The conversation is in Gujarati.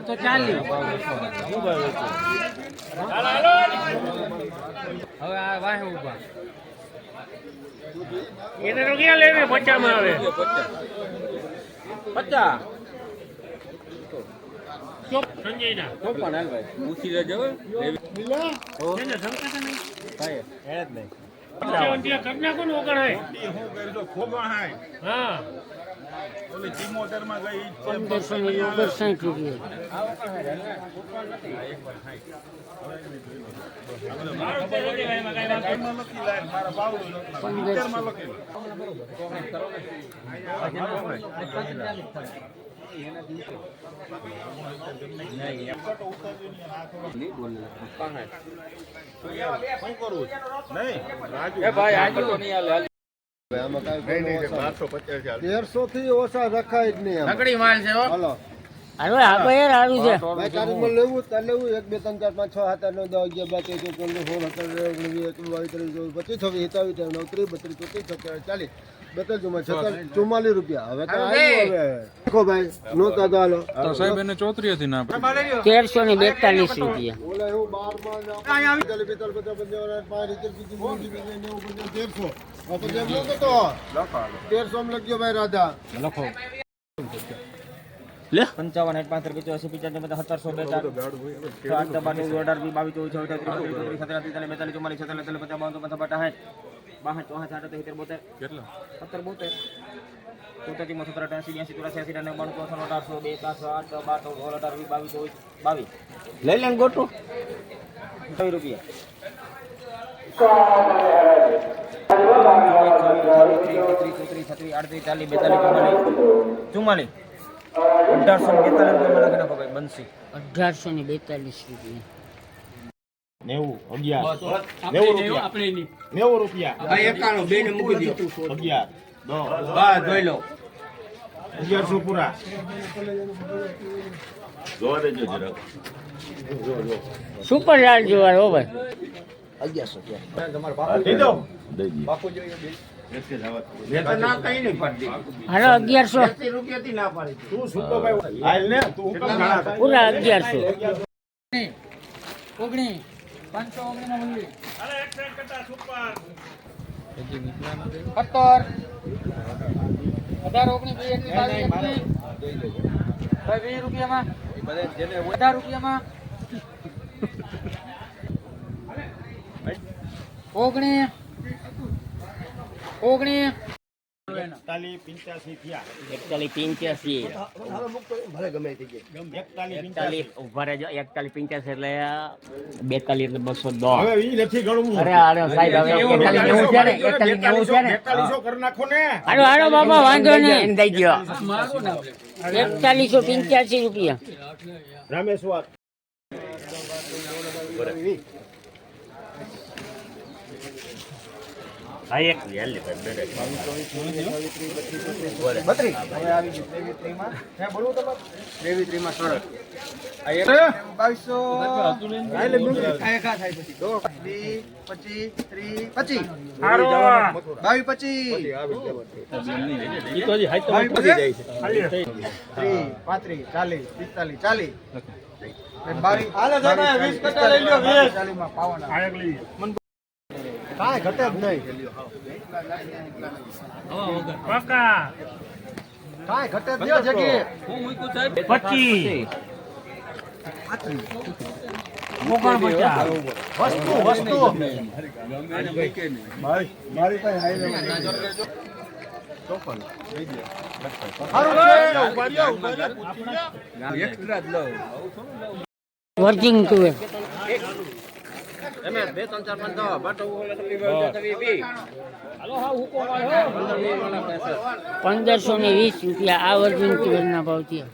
તો 40 હવે આ વાહે ઉભા એને તો ક્યાં લેવે 50 માં આવે 50 ચોપ સંજય ના ચોપ પણ હાલ ભાઈ પૂછી લેજો મિલા એને સંકાત નહીં કાય હે જ નહીં ત્યાં કરના કોણ ઓગણાય હું કરી દો ખોબા હાય હા ઓલી 74 માં ગઈ 1560 રૂપિયા ₹1300 થી ઓછા રખાય જ નહીં. નકડી માલ છે હો. હાલો હાલો આગો યાર આરું છે ભાઈ તારીખમાં લેવું તાર લેવું 1 2 3 4 5 6 7 8 9 10 11 12 13 14 15 16 17 18 19 20 21 22 23 24 25 29 30 31 32 44 રૂપિયા. હવે તો આવ્યું હવે દેખો ભાઈ નોતા તો હાલો તો સાહેબ એને 34 હતી ના 1342 રૂપિયા. ઓલા એવું 12 માં આવી ચાલે 45 50 50 1300 માં લખ્યો ભાઈ રાધા લખો લે 55 65 85 95 લઈ લેન ગોટું રૂપિયા ચુમ્માલીસ 1842 પૂરા સુપર લાલ જોવા હો ભાઈ 1100 હાલો 1100 પૂરા 1100 ઉભા રહેજો 41 85 એટલે 42 એટલે 210 અરે હાલો સાહેબ હવે 41 90 છે ને 41 90 છે ને હાલો હાલો બાબા વાંધો નહીં એમ થઈ ગયો 4185 રૂપિયા રામેશ્વર કાંઈ ઘટે જ નહીં કાંઈ ઘટે જ જગ્યાએ 25 વસ્તુ મારી પાસે વર્કિંગ ટુવે 1520 રૂપિયા આ વર્જિન ટુવેર ના ભાવ થયા.